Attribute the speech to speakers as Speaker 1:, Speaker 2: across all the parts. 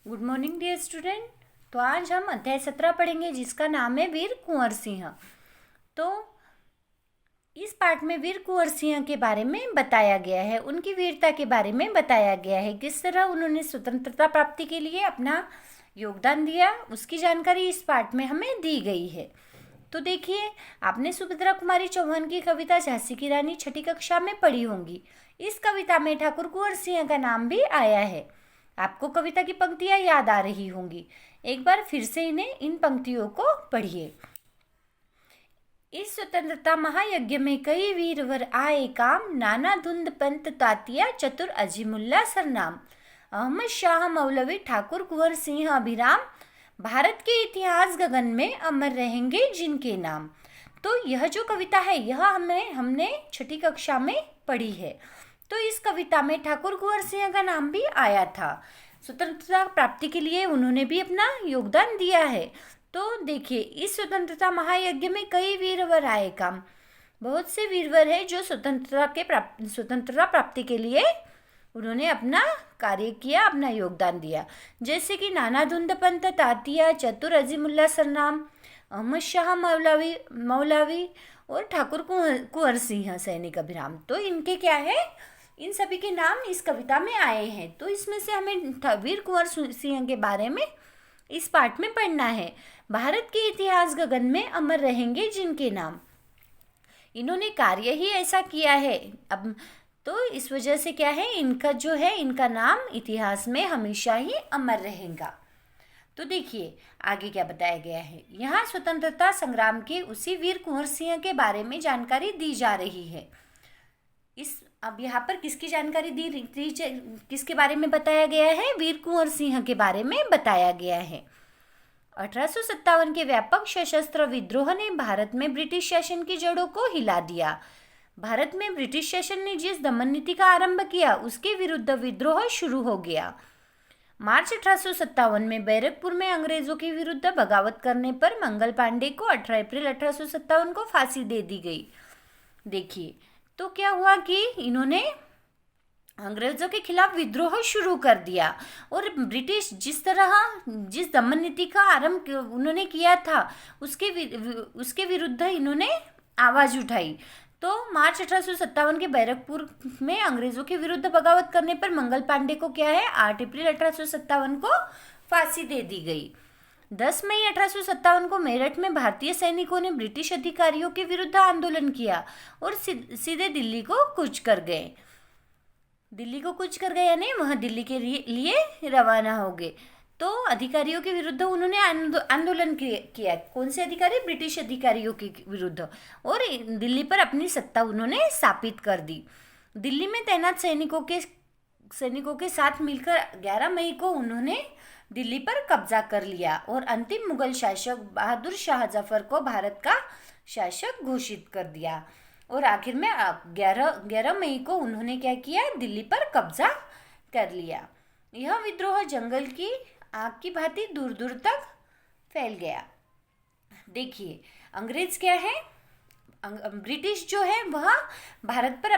Speaker 1: Good morning dear student. तो आज हम अध्याय 17 पढ़ेंगे जिसका नाम है वीर कुंवर सिंह। तो इस पाठ में वीर कुंवर सिंह के बारे में बताया गया है, उनकी वीरता के बारे में बताया गया है, किस तरह उन्होंने स्वतंत्रता प्राप्ति के लिए अपना योगदान दिया, उसकी जानकारी इस पाठ में हमें दी गई है। तो देखिए, आपने सुभद्रा कुमारी चौहान की कविता झांसी की रानी छठी कक्षा में पढ़ी होंगी। इस कविता में ठाकुर कुंवर सिंह का नाम भी आया है। आपको कविता की पंक्तियां याद आ रही होंगी। एक बार फिर से इन पंक्तियों को पढ़िए। इस स्वतंत्रता महायज्ञ में कई वीरवर आए काम, नाना धुंध पंत तातिया चतुर अजीमुल्ला सरनाम। अहमद शाह मौलवी ठाकुर कुंवर सिंह अभिराम, भारत के इतिहास गगन में अमर रहेंगे जिनके नाम। तो यह जो कविता है यह हमने छठी कक्षा में पढ़ी है। तो इस कविता में ठाकुर कुंवर सिंह का नाम भी आया था। स्वतंत्रता प्राप्ति के लिए उन्होंने भी अपना योगदान दिया है। तो देखिए, इस स्वतंत्रता महायज्ञ में कई वीरवर आए काम। बहुत से वीरवर है जो स्वतंत्रता प्राप्ति के लिए उन्होंने अपना कार्य किया, अपना योगदान दिया। जैसे कि नाना धुंध पंत तातिया, चतुर अजीमुल्ला सरनाम, अहमद शाह मौलवी और ठाकुर कुंवर सिंह सैनिक अभिराम। तो इनके क्या है, इन सभी के नाम इस कविता में आए हैं। तो इसमें से हमें वीर कुंवर सिंह के बारे में इस पाठ में पढ़ना है। भारत के इतिहास गगन में अमर रहेंगे जिनके नाम। इन्होंने कार्य ही ऐसा किया है। अब तो इस वजह से क्या है, इनका नाम इतिहास में हमेशा ही अमर रहेगा। तो देखिए आगे क्या बताया गया है। यहाँ स्वतंत्रता संग्राम के उसी वीर कुंवर सिंह के बारे में जानकारी दी जा रही है। अब यहाँ पर किसकी जानकारी किसके बारे में बताया गया है? वीर कुंवर सिंह के बारे में बताया गया है। 1857 के व्यापक सशस्त्र विद्रोह ने भारत में ब्रिटिश शासन की जड़ों को हिला दिया। भारत में ब्रिटिश शासन ने जिस दमन नीति का आरंभ किया उसके विरुद्ध विद्रोह शुरू हो गया। मार्च 1857 में बैरकपुर में अंग्रेजों के विरुद्ध बगावत करने पर मंगल पांडे को 18 अप्रैल 1857 को फांसी दे दी गई। देखिए, तो क्या हुआ कि इन्होंने अंग्रेजों के खिलाफ विद्रोह शुरू कर दिया और ब्रिटिश जिस दमन नीति का आरंभ उन्होंने किया था उसके विरुद्ध इन्होंने आवाज उठाई। तो मार्च 1857 के बैरकपुर में अंग्रेजों के विरुद्ध बगावत करने पर मंगल पांडे को क्या है, 8 अप्रैल 1857 को फांसी दे दी गई। 10 मई 1857 को मेरठ में भारतीय सैनिकों ने ब्रिटिश अधिकारियों के विरुद्ध आंदोलन किया और सीधे दिल्ली को कूच कर गए। यानी वह दिल्ली के लिए रवाना हो गए। तो अधिकारियों के विरुद्ध उन्होंने आंदोलन किया। कौन से अधिकारी? ब्रिटिश अधिकारियों के विरुद्ध। और दिल्ली पर अपनी सत्ता उन्होंने स्थापित कर दी। दिल्ली में तैनात सैनिकों के साथ मिलकर 11 मई को उन्होंने दिल्ली पर कब्जा कर लिया और अंतिम मुगल शासक बहादुर शाह जफर को भारत का शासक घोषित कर दिया। और आखिर में 11 मई को उन्होंने क्या किया, दिल्ली पर कब्जा कर लिया। यह विद्रोह जंगल की आग की भांति दूर दूर तक फैल गया। देखिए, अंग्रेज क्या है, ब्रिटिश जो है वह भारत पर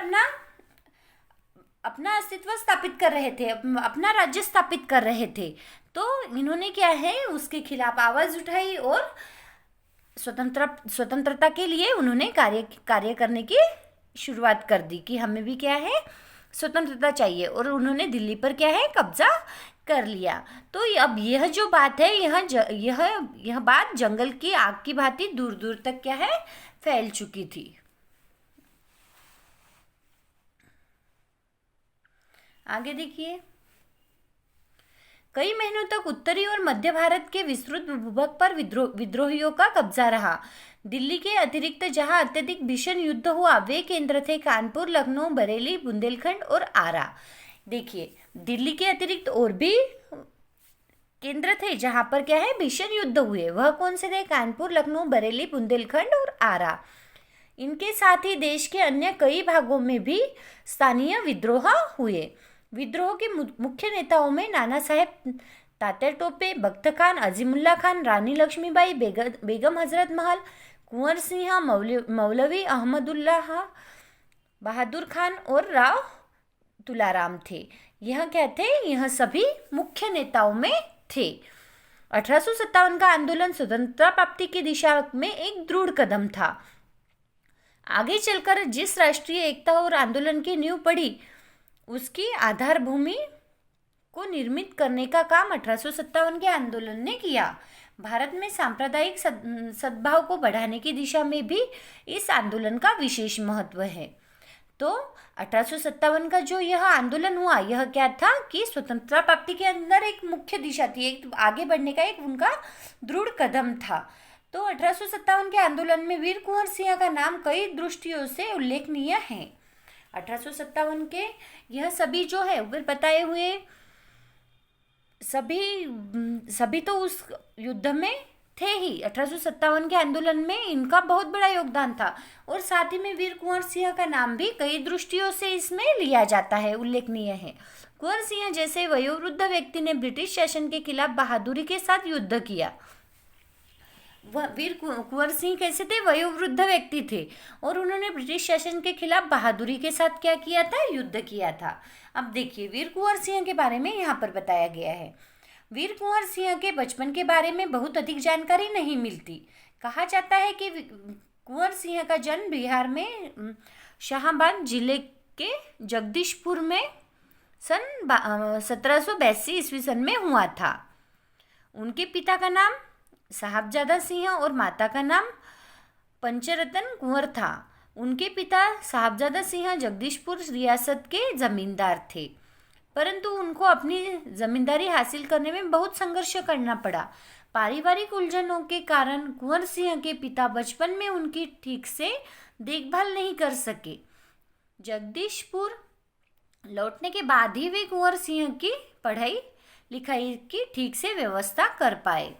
Speaker 1: अपना अस्तित्व स्थापित कर रहे थे, अपना राज्य स्थापित कर रहे थे। तो इन्होंने क्या है, उसके खिलाफ आवाज उठाई और स्वतंत्रता के लिए उन्होंने कार्य करने की शुरुआत कर दी कि हमें भी क्या है, स्वतंत्रता चाहिए। और उन्होंने दिल्ली पर क्या है, कब्जा कर लिया। तो अब यह जो बात है, यह बात जंगल की आग की भांति दूर दूर तक क्या है, फैल चुकी थी। आगे देखिए, कई महीनों तक उत्तरी और मध्य भारत के विस्तृत भूभाग पर विद्रोहियों का कब्जा रहा। दिल्ली के अतिरिक्त जहां अत्यधिक भीषण युद्ध हुआ वे केंद्र थे कानपुर, लखनऊ, बरेली, बुंदेलखंड और आरा। देखिए, दिल्ली के अतिरिक्त और भी केंद्र थे जहां पर क्या है, भीषण युद्ध हुए। वह कौन से थे? कानपुर, लखनऊ, बरेली, बुंदेलखंड और आरा। इनके साथ ही देश के अन्य कई भागों में भी स्थानीय विद्रोह हुए। विद्रोह के मुख्य नेताओं में नाना साहेब तात्या टोपे, बख्त खान, अजीमुल्ला खान, रानी लक्ष्मीबाई, बेगम हजरत महल, कुंवर सिंह, मौलवी अहमदुल्लाह, बहादुर खान और राव तुलाराम थे। यह क्या थे? यह सभी मुख्य नेताओं में थे। 1857 का आंदोलन स्वतंत्रता प्राप्ति की दिशा में एक दृढ़ कदम था। आगे चलकर जिस राष्ट्रीय एकता और आंदोलन की नींव पड़ी, उसकी आधार भूमि को निर्मित करने का काम 1857 के आंदोलन ने किया। भारत में सांप्रदायिक सद्भाव को बढ़ाने की दिशा में भी इस आंदोलन का विशेष महत्व है। तो 1857 का जो यह आंदोलन हुआ, यह क्या था कि स्वतंत्रता प्राप्ति के अंदर एक मुख्य दिशा थी, एक आगे बढ़ने का एक उनका दृढ़ कदम था। तो 1857 के आंदोलन में वीर कुंवर सिंह का नाम कई दृष्टियों से उल्लेखनीय है। 1857 के यह सभी जो है ऊपर बताए हुए सभी तो उस युद्ध में थे ही। 1857 के आंदोलन में इनका बहुत बड़ा योगदान था और साथ ही में वीर कुंवर सिंह का नाम भी कई दृष्टियों से इसमें लिया जाता है, उल्लेखनीय है। कुंवर सिंह जैसे वयोवृद्ध व्यक्ति ने ब्रिटिश शासन के खिलाफ बहादुरी के साथ युद्ध किया। वीर कुंवर सिंह कैसे थे? वयोवृद्ध व्यक्ति थे और उन्होंने ब्रिटिश शासन के खिलाफ बहादुरी के साथ क्या किया था? युद्ध किया था। अब देखिए वीर कुंवर सिंह के बारे में यहाँ पर बताया गया है। वीर कुंवर सिंह के बचपन के बारे में बहुत अधिक जानकारी नहीं मिलती। कहा जाता है कि कुंवर सिंह का जन्म बिहार में शाहाबाद जिले के जगदीशपुर में सन 1782 ईस्वी सन में हुआ था। उनके पिता का नाम साहबजादा सिंह और माता का नाम पंचरतन कुंवर था। उनके पिता साहबजादा सिंह जगदीशपुर रियासत के जमींदार थे, परंतु उनको अपनी जमींदारी हासिल करने में बहुत संघर्ष करना पड़ा। पारिवारिक उलझनों के कारण कुंवर सिंह के पिता बचपन में उनकी ठीक से देखभाल नहीं कर सके। जगदीशपुर लौटने के बाद ही वे कुंवर सिंह की पढ़ाई लिखाई की ठीक से व्यवस्था कर पाए।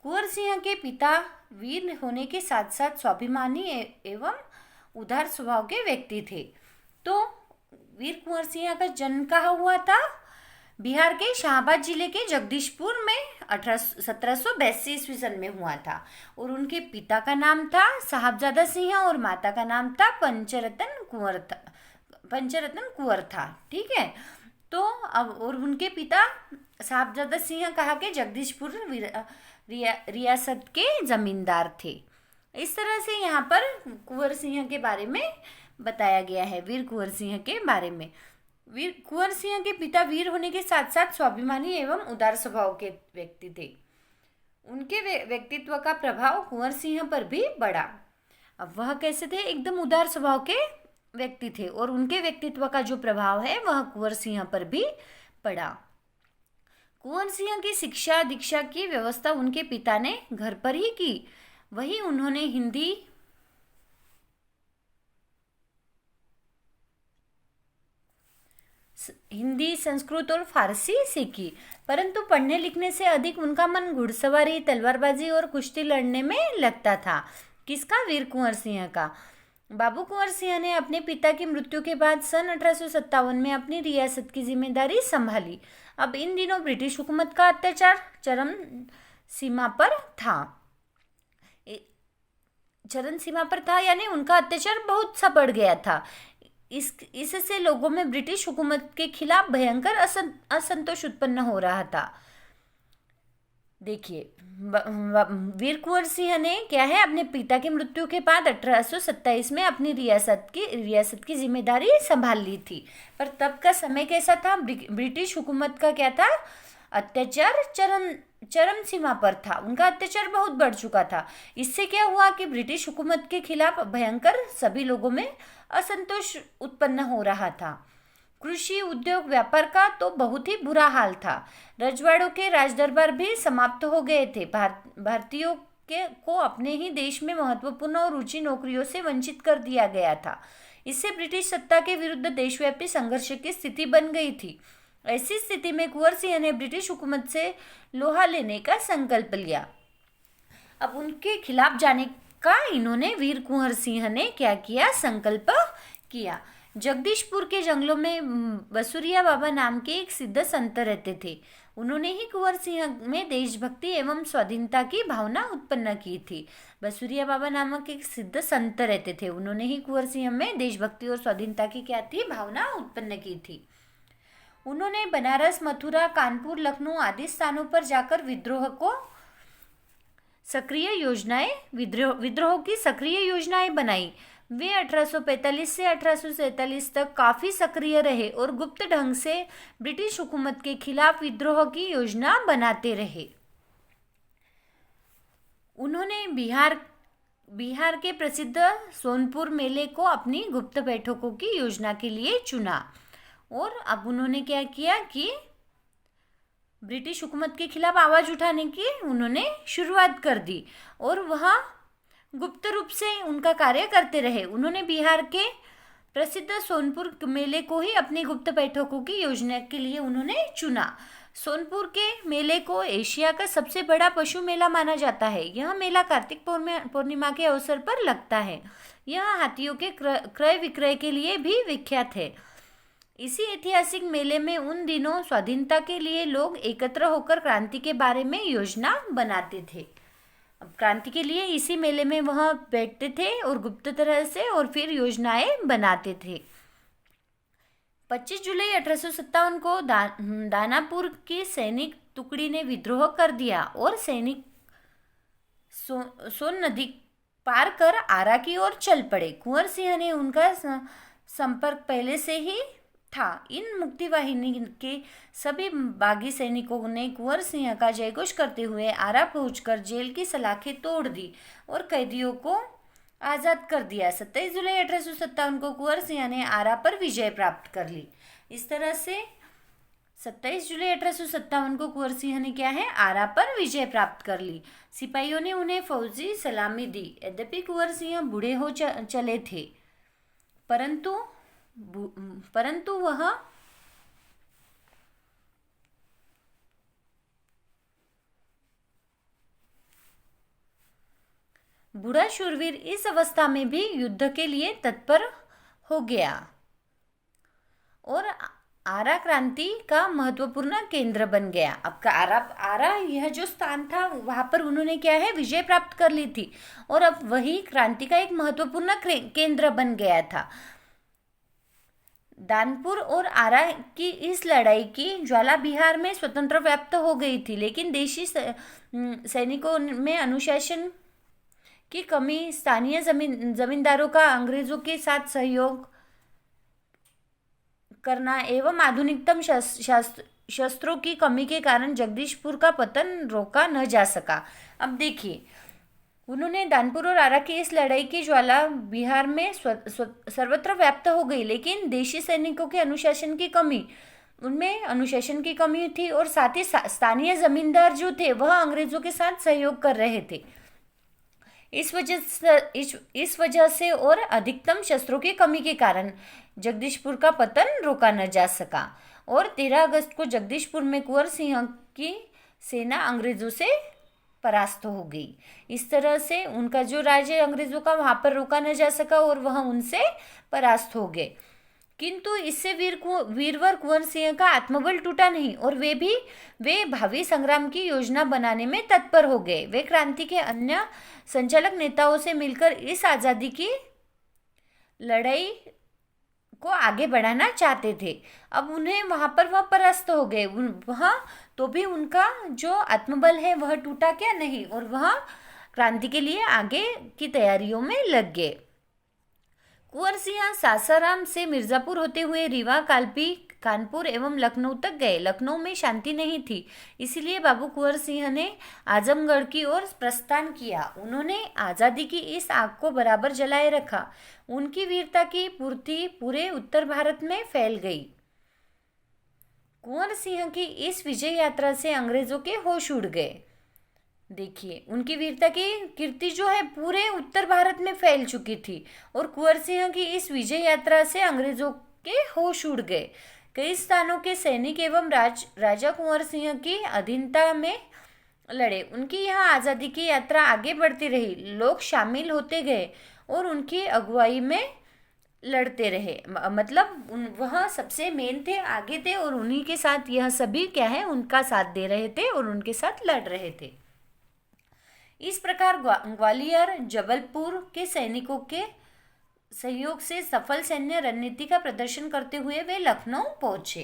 Speaker 1: कुंवर सिंह के पिता वीर होने के साथ साथ स्वाभिमानी एवं उदार स्वभाव के व्यक्ति थे। तो वीर कुंवर सिंह का जन्म कहाँ हुआ था? बिहार के शाहाबाद जिले के जगदीशपुर में 1782 ईस्वी सन में हुआ था और उनके पिता का नाम था साहबजादा सिंह और माता का नाम था पंचरतन कुंवर था। ठीक है, तो अब और उनके पिता साहबजादा सिंह कहा के जगदीशपुर रियासत के जमींदार थे। इस तरह से यहाँ पर कुंवर सिंह के बारे में बताया गया है। वीर कुंवर सिंह के बारे में, वीर कुंवर सिंह के पिता वीर होने के साथ साथ स्वाभिमानी एवं उदार स्वभाव के व्यक्ति थे। उनके व्यक्तित्व का प्रभाव कुंवर सिंह पर भी पड़ा। अब वह कैसे थे? एकदम उदार स्वभाव के व्यक्ति थे और उनके व्यक्तित्व का जो प्रभाव है वह कुंवर सिंह पर भी पड़ा। कुंवर सिंह की शिक्षा दीक्षा की व्यवस्था उनके पिता ने घर पर ही की। वही उन्होंने हिंदी, संस्कृत और फारसी सीखी, परंतु पढ़ने लिखने से अधिक उनका मन घुड़सवारी, तलवारबाजी और कुश्ती लड़ने में लगता था। किसका? वीर कुंवर सिंह का। बाबू कुंवर सिंह ने अपने पिता की मृत्यु के बाद सन 1857 में अपनी रियासत की जिम्मेदारी संभाली। अब इन दिनों ब्रिटिश हुकूमत का अत्याचार चरम सीमा पर था, यानी उनका अत्याचार बहुत सा बढ़ गया था। इससे लोगों में ब्रिटिश हुकूमत के खिलाफ भयंकर असंतोष उत्पन्न हो रहा था। देखिए वीर कुंवर सिंह ने क्या है, अपने पिता की मृत्यु के बाद 1827 में अपनी रियासत की जिम्मेदारी संभाल ली थी। पर तब का समय कैसा था? ब्रिटिश हुकूमत का क्या था? अत्याचार चरम सीमा पर था। उनका अत्याचार बहुत बढ़ चुका था। इससे क्या हुआ कि ब्रिटिश हुकूमत के खिलाफ भयंकर सभी लोगों में असंतोष उत्पन्न हो रहा था। कृषि, उद्योग, व्यापार का तो बहुत ही बुरा हाल था। रजवाड़ों के राजदरबार भी समाप्त हो गए थे। भारतीयों को अपने ही देश में महत्वपूर्ण और ऊंची नौकरियों से वंचित कर दिया गया था। इससे ब्रिटिश सत्ता के विरुद्ध देशव्यापी संघर्ष की स्थिति बन गई थी। ऐसी स्थिति में कुंवर सिंह ने ब्रिटिश हुकूमत से लोहा लेने का संकल्प लिया। अब उनके खिलाफ जाने का इन्होंने वीर कुंवर सिंह ने क्या किया? संकल्प किया। जगदीशपुर के जंगलों में बसुरिया बाबा नाम के एक सिद्ध संत रहते थे। उन्होंने ही कुंवर सिंह में देशभक्ति एवं स्वाधीनता की भावना उत्पन्न की थी। बसुरिया बाबा नामक एक सिद्ध संत रहते थे। उन्होंने ही कुंवर सिंह में देशभक्ति और स्वाधीनता की क्या थी? भावना उत्पन्न की थी। उन्होंने बनारस, मथुरा, कानपुर, लखनऊ आदि स्थानों पर जाकर विद्रोह की सक्रिय योजनाएं बनाई। वे 1845 से 1847 तक काफी सक्रिय रहे और गुप्त ढंग से ब्रिटिश हुकूमत के खिलाफ विद्रोह की योजना बनाते रहे। उन्होंने बिहार के प्रसिद्ध सोनपुर मेले को अपनी गुप्त बैठकों की योजना के लिए चुना। और अब उन्होंने क्या किया कि ब्रिटिश हुकूमत के खिलाफ आवाज़ उठाने की उन्होंने शुरुआत कर दी और वह गुप्त रूप से उनका कार्य करते रहे। उन्होंने बिहार के प्रसिद्ध सोनपुर मेले को ही अपनी गुप्त बैठकों की योजना के लिए उन्होंने चुना। सोनपुर के मेले को एशिया का सबसे बड़ा पशु मेला माना जाता है। यह मेला कार्तिक पूर्णिमा के अवसर पर लगता है। यह हाथियों के क्रय विक्रय के लिए भी विख्यात है। इसी ऐतिहासिक मेले में उन दिनों स्वाधीनता के लिए लोग एकत्र होकर क्रांति के बारे में योजना बनाते थे। अब क्रांति के लिए इसी मेले में वह बैठते थे और गुप्त तरह से और फिर योजनाएं बनाते थे। 25 जुलाई 1857 को दानापुर की सैनिक टुकड़ी ने विद्रोह कर दिया और सैनिक सोन नदी पार कर आरा की ओर चल पड़े। कुंवर सिंह ने उनका संपर्क पहले से ही था। इन मुक्ति वाहिनी के सभी बागी सैनिकों ने कुंवर सिंह का जयघोष करते हुए आरा पहुंचकर जेल की सलाखें तोड़ दी और कैदियों को आज़ाद कर दिया। 27 जुलाई 1857 को कुंवर सिंह ने आरा पर विजय प्राप्त कर ली। इस तरह से 27 जुलाई 1857 को कुंवर सिंह ने क्या है, आरा पर विजय प्राप्त कर ली। सिपाहियों ने उन्हें फौजी सलामी दी। यद्यपि कुंवर सिंह बूढ़े हो चले थे, परंतु वह बूढ़ा शूरवीर इस अवस्था में भी युद्ध के लिए तत्पर हो गया और आरा क्रांति का महत्वपूर्ण केंद्र बन गया। अब आरा यह जो स्थान था वहां पर उन्होंने क्या है, विजय प्राप्त कर ली थी और अब वही क्रांति का एक महत्वपूर्ण केंद्र बन गया था। दानपुर और आरा की इस लड़ाई की ज्वाला बिहार में स्वतंत्र व्याप्त हो गई थी, लेकिन देशी सैनिकों में अनुशासन की कमी, स्थानीय जमींदारों का अंग्रेजों के साथ सहयोग करना एवं आधुनिकतम शस्त्रों की कमी के कारण जगदीशपुर का पतन रोका न जा सका। अब देखिए, उन्होंने दानपुर और आरा की इस लड़ाई की ज्वाला बिहार में सर्वत्र व्याप्त हो गई, लेकिन देशी सैनिकों के अनुशासन की कमी, उनमें अनुशासन की कमी थी और साथ ही स्थानीय जमींदार जो थे वह अंग्रेजों के साथ सहयोग कर रहे थे। इस वजह से और अधिकतम शस्त्रों की कमी के कारण जगदीशपुर का पतन रोका न जा सका और 13 अगस्त को जगदीशपुर में कुंवर सिंह की सेना अंग्रेजों से परास्त हो गई। इस तरह से उनका जो राज्य अंग्रेजों का वहां पर रोका न जा सका और वह उनसे परास्त हो गए। किंतु इससे वीरवर कुंवर सिंह का आत्मबल टूटा नहीं और वे भावी संग्राम की योजना बनाने में तत्पर हो गए। वे क्रांति के अन्य संचालक नेताओं से मिलकर इस आज़ादी की लड़ाई को आगे बढ़ाना चाहते थे। अब उन्हें वहां पर वह परास्त हो गए, वहां तो भी उनका जो आत्मबल है वह टूटा क्या नहीं और वह क्रांति के लिए आगे की तैयारियों में लग गए। कुंवर सिंह सासाराम से मिर्जापुर होते हुए रीवा, कालपी, कानपुर एवं लखनऊ तक गए। लखनऊ में शांति नहीं थी, इसलिए बाबू कुंवर सिंह ने आजमगढ़ की ओर प्रस्थान किया। उन्होंने आज़ादी की इस आग को बराबर जलाए रखा। उनकी वीरता की पूर्ति पूरे उत्तर भारत में फैल गई। कुंवर सिंह की इस विजय यात्रा से अंग्रेजों के होश उड़ गए। देखिए, उनकी वीरता की कीर्ति जो है पूरे उत्तर भारत में फैल चुकी थी और कुंवर सिंह की इस विजय यात्रा से अंग्रेजों के होश उड़ गए। कई स्थानों के सैनिक एवं राजा कुंवर सिंह की अधीनता में लड़े। उनकी यह आज़ादी की यात्रा आगे बढ़ती रही। लोग शामिल होते गए और उनकी अगुवाई में लड़ते रहे। मतलब वह सबसे मेन थे, आगे थे और उन्हीं के साथ यह सभी क्या है, उनका साथ दे रहे थे और उनके साथ लड़ रहे थे। इस प्रकार ग्वालियर, जबलपुर के सैनिकों के सहयोग से सफल सैन्य रणनीति का प्रदर्शन करते हुए वे लखनऊ पहुंचे।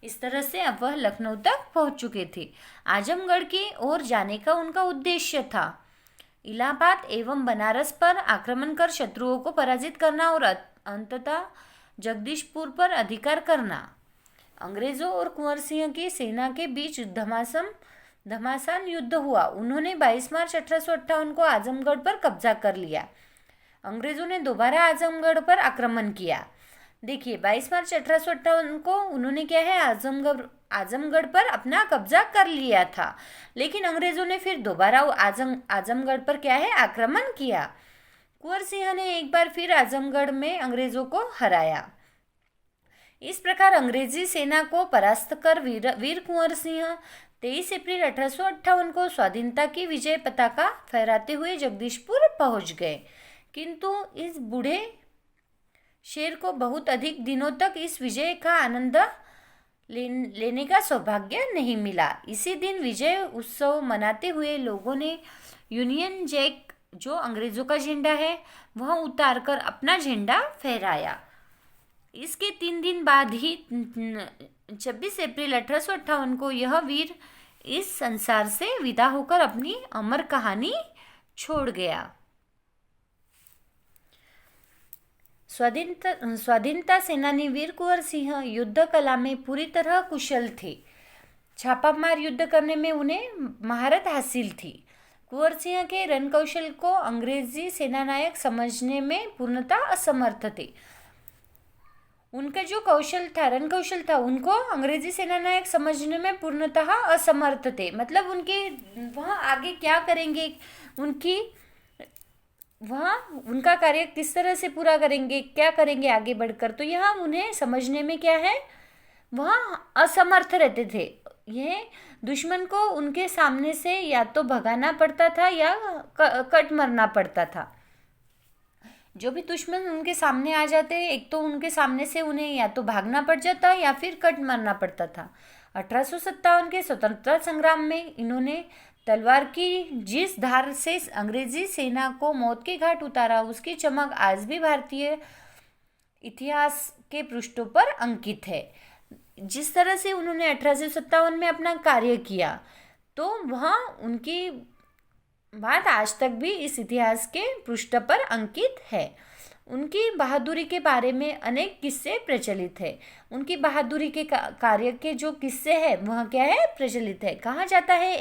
Speaker 1: इस तरह से अब वह लखनऊ तक पहुंच चुके थे। आजमगढ़ की ओर जाने का उनका उद्देश्य था इलाहाबाद एवं बनारस पर आक्रमण कर शत्रुओं को पराजित करना और अंततः जगदीशपुर पर अधिकार करना। अंग्रेजों और कुंवर सिंह की सेना के बीच घमासान युद्ध हुआ। उन्होंने 22 मार्च 1858 को आजमगढ़ पर कब्जा कर लिया। अंग्रेजों ने दोबारा आजमगढ़ पर आक्रमण किया। देखिए 22 मार्च 1858 को उन्होंने क्या है आजमगढ़ पर अपना कब्जा कर लिया था, लेकिन अंग्रेजों ने फिर दोबारा आजमगढ़ पर क्या है आक्रमण किया। कुंवर सिंह ने एक बार फिर आजमगढ़ में अंग्रेजों को हराया। इस प्रकार अंग्रेजी सेना को परास्त कर वीर कुंवर सिंह 23 अप्रैल 1858 को स्वाधीनता की विजय पताका फहराते हुए जगदीशपुर पहुंच गए। किंतु इस बूढ़े शेर को बहुत अधिक दिनों तक इस विजय का आनंद लेने का सौभाग्य नहीं मिला। इसी दिन विजय उत्सव मनाते हुए लोगों ने यूनियन जैक, जो अंग्रेजों का झंडा है, वह उतारकर अपना झंडा फहराया। इसके 3 दिन बाद ही 26 अप्रैल 1858 को यह वीर इस संसार से विदा होकर अपनी अमर कहानी छोड़ गया। स्वाधीनता सेनानी वीर कुंवर सिंह युद्ध कला में पूरी तरह कुशल थे। छापामार युद्ध करने में उन्हें महारत हासिल थी। कुंवर सिंह के रणकौशल को अंग्रेजी सेनानायक समझने में पूर्णतः असमर्थ थे। उनका जो रणकौशल था उनको अंग्रेजी सेनानायक समझने में पूर्णतः असमर्थ थे। मतलब उनके वह आगे क्या करेंगे, उनका कार्य किस तरह से पूरा करेंगे, क्या करेंगे आगे बढ़कर, तो यह उन्हें समझने में क्या है वह असमर्थ रहते थे। यह दुश्मन को उनके सामने से या तो भगाना पड़ता था या कट मरना पड़ता था। जो भी दुश्मन उनके सामने आ जाते, एक तो उनके सामने से उन्हें या तो भागना पड़ जाता या फिर कट मरना पड़ता था। 1857 के स्वतंत्रता संग्राम में इन्होंने तलवार की जिस धार से अंग्रेजी सेना को मौत के घाट उतारा, उसकी चमक आज भी भारतीय इतिहास के पृष्ठों पर अंकित है। जिस तरह से उन्होंने 1857 में अपना कार्य किया, तो वह उनकी बात आज तक भी इस इतिहास के पृष्ठ पर अंकित है। उनकी बहादुरी के बारे में अनेक किस्से प्रचलित है। उनकी बहादुरी के कार्य के जो किस्से हैं वह क्या है प्रचलित है। कहा जाता है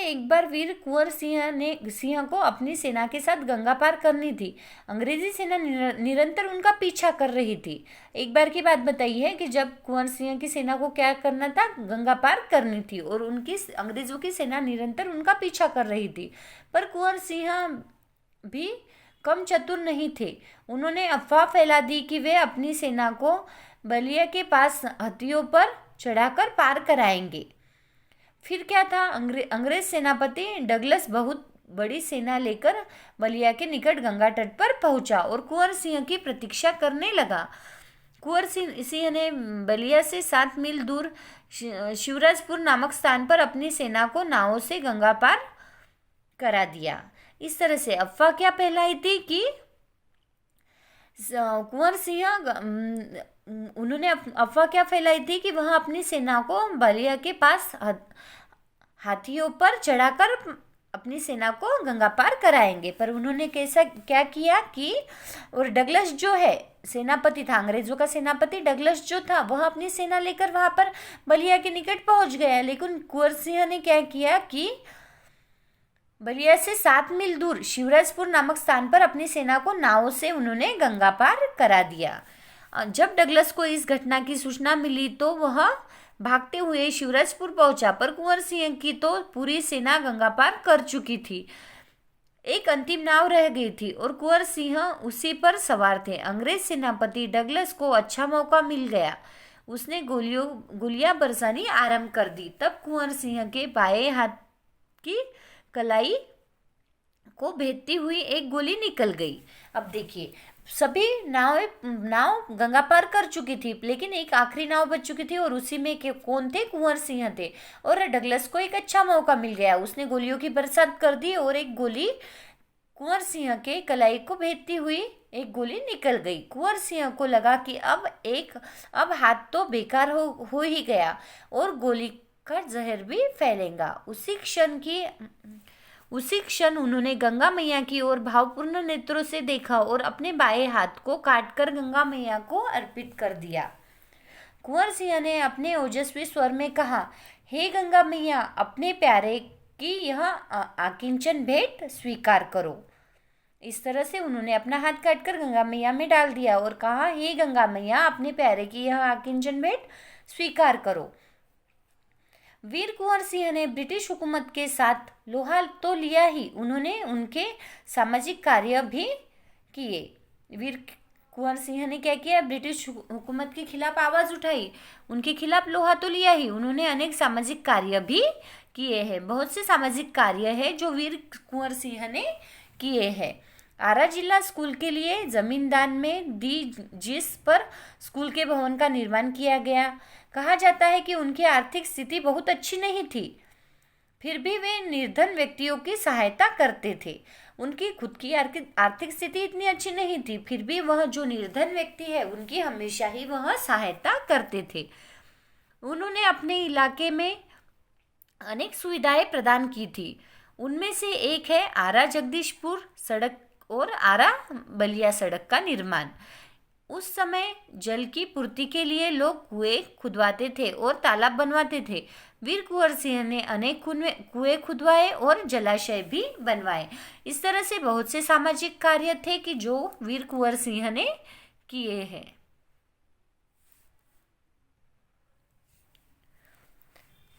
Speaker 1: एक बार वीर कुंवर सिंह को अपनी सेना के साथ गंगा पार करनी थी। अंग्रेजी सेना निरंतर उनका पीछा कर रही थी। एक बार की बात बताई है कि जब कुंवर सिंह की सेना को क्या करना था, गंगा पार करनी थी, और उनकी अंग्रेजों की सेना निरंतर उनका पीछा कर रही थी। पर कुंवर सिंह भी कम चतुर नहीं थे। उन्होंने अफवाह फैला दी कि वे अपनी सेना को बलिया के पास हाथियों पर चढ़ाकर पार कराएंगे। फिर क्या था, अंग्रेज सेनापति डगलस बहुत बड़ी सेना लेकर बलिया के निकट गंगा तट पर पहुंचा और कुंवर सिंह की प्रतीक्षा करने लगा। कुंवर सिंह ने बलिया से 7 मील दूर शिवराजपुर नामक स्थान पर अपनी सेना को नावों से गंगा पार करा दिया। इस तरह से अफवाह क्या फैलाई थी कि कुंवर सिंह उन्होंने अफवाह क्या फैलाई थी कि वह अपनी सेना को बलिया के पास हाथियों पर चढ़ाकर अपनी सेना को गंगा पार कराएंगे। पर उन्होंने क्या किया कि, और डगलस जो है सेनापति था, अंग्रेजों का सेनापति डगलस जो था, वह अपनी सेना लेकर वहां पर बलिया के निकट पहुंच गया। लेकिन कुंवर सिंह ने क्या किया कि बलिया से 7 मील दूर शिवराजपुर नामक स्थान पर अपनी सेना को नावों से उन्होंने गंगा पार करा दिया। जब डगलस को इस घटना की सूचना मिली तो वह भागते हुए शिवराजपुर पहुंचा, पर कुंवर सिंह की तो पूरी सेना गंगा पार कर चुकी थी। एक अंतिम नाव रह गई थी और कुंवर सिंह उसी पर सवार थे। अंग्रेज सेनापति डगलस को अच्छा मौका मिल गया। उसने गोलियां बरसानी आरंभ कर दी। तब कुंवर सिंह के बाएं हाथ की कलाई को भेदती हुई एक गोली निकल गई। अब देखिए, सभी नाव गंगा पार कर चुकी थी, लेकिन एक आखिरी नाव बच चुकी थी और उसी में कौन थे, कुंवर सिंह थे। और डगलस को एक अच्छा मौका मिल गया। उसने गोलियों की बरसात कर दी और एक गोली कुंवर सिंह के कलाई को भेदती हुई एक गोली निकल गई। कुंवर सिंह को लगा कि अब हाथ तो बेकार हो ही गया और गोली का जहर भी फैलेगा। उसी क्षण उन्होंने गंगा मैया की ओर भावपूर्ण नेत्रों से देखा और अपने बाएं हाथ को काटकर गंगा मैया को अर्पित कर दिया। कुंवर सिंह ने अपने ओजस्वी स्वर में कहा, हे गंगा मैया, अपने प्यारे की यह आकिंचन भेंट स्वीकार करो। इस तरह से उन्होंने अपना हाथ काटकर गंगा मैया में डाल दिया और कहा, हे गंगा मैया, अपने प्यारे की यह आकिंचन भेंट स्वीकार करो। वीर कुंवर सिंह ने ब्रिटिश हुकूमत के साथ लोहा तो लिया ही, उन्होंने उनके सामाजिक कार्य भी किए। वीर कुंवर सिंह ने क्या किया? ब्रिटिश हुकूमत के खिलाफ आवाज़ उठाई, उनके खिलाफ लोहा तो लिया ही, उन्होंने अनेक सामाजिक कार्य भी किए हैं। बहुत से सामाजिक कार्य है जो वीर कुंवर सिंह ने किए हैं। आरा जिला स्कूल के लिए जमीन दान में दी, जिस पर स्कूल के भवन का निर्माण किया गया। कहा जाता है कि उनकी आर्थिक स्थिति बहुत अच्छी नहीं थी, फिर भी वे निर्धन व्यक्तियों की सहायता करते थे। उनकी खुद की आर्थिक स्थिति इतनी अच्छी नहीं थी, फिर भी वह जो निर्धन व्यक्ति है उनकी हमेशा ही वह सहायता करते थे। उन्होंने अपने इलाके में अनेक सुविधाएं प्रदान की थी। उनमें से एक है आरा जगदीशपुर सड़क और आरा बलिया सड़क का निर्माण। उस समय जल की पूर्ति के लिए लोग कुएं खुदवाते थे और तालाब बनवाते थे। वीर कुंवर सिंह ने अनेक कुएं खुदवाए और जलाशय भी बनवाए। इस तरह से बहुत से सामाजिक कार्य थे कि जो वीर कुंवर सिंह ने किए हैं।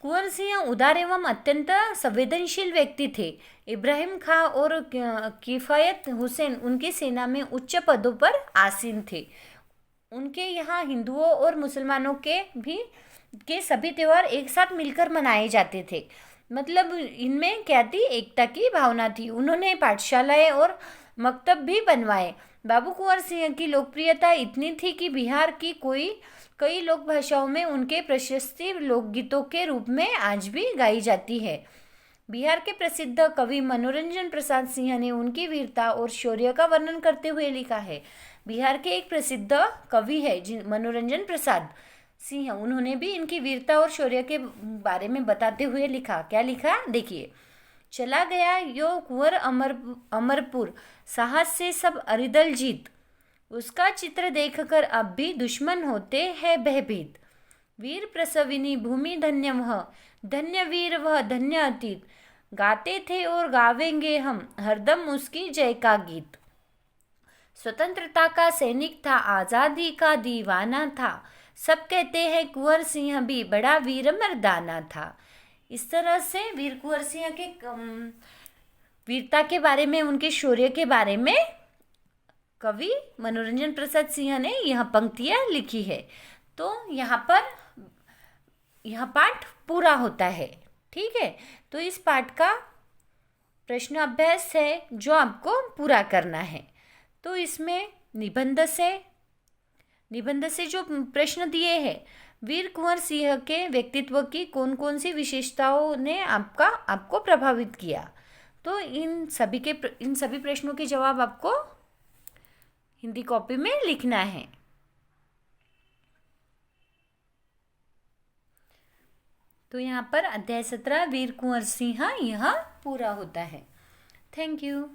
Speaker 1: कुंवर सिंह उदार एवं अत्यंत संवेदनशील व्यक्ति थे। इब्राहिम खां और किफ़ायत हुसैन उनकी सेना में उच्च पदों पर आसीन थे। उनके यहाँ हिंदुओं और मुसलमानों के सभी त्यौहार एक साथ मिलकर मनाए जाते थे। मतलब इनमें क्या थी? एकता की भावना थी। उन्होंने पाठशालाएं और मकतब भी बनवाए। बाबू कुंवर सिंह की लोकप्रियता इतनी थी कि बिहार की कई लोक भाषाओं में उनके प्रशस्त लोकगीतों के रूप में आज भी गाई जाती है। बिहार के प्रसिद्ध कवि मनोरंजन प्रसाद सिंह ने उनकी वीरता और शौर्य का वर्णन करते हुए लिखा है। बिहार के एक प्रसिद्ध कवि है मनोरंजन प्रसाद सिंह, उन्होंने भी इनकी वीरता और शौर्य के बारे में बताते हुए लिखा। क्या लिखा? देखिए, चला गया यो कुंवर अमरपुर, साहस से सब अरिदल जीत, उसका चित्र देखकर अब भी दुश्मन होते हैं भयभीत। वीर प्रसविनी भूमि धन्य वह, धन्य वीर वह, धन्य अतीत, गाते थे और गावेंगे हम हरदम उसकी जय का गीत। स्वतंत्रता का सैनिक था, आज़ादी का दीवाना था, सब कहते हैं कुंवर सिंह भी बड़ा वीर मर्दाना था। इस तरह से वीर कुंवर सिंह के वीरता के बारे में, उनके शौर्य के बारे में कवि मनोरंजन प्रसाद सिंह ने यह पंक्तियाँ लिखी है। तो यहाँ पाठ पूरा होता है। ठीक है, तो इस पाठ का प्रश्न अभ्यास है जो आपको पूरा करना है। तो इसमें निबंध से जो प्रश्न दिए हैं, वीर कुंवर सिंह के व्यक्तित्व की कौन कौन सी विशेषताओं ने आपको प्रभावित किया, तो इन सभी प्रश्नों के जवाब आपको हिंदी कॉपी में लिखना है। तो यहाँ पर अध्याय 17 वीर कुंवर सिंह यह पूरा होता है। Thank you.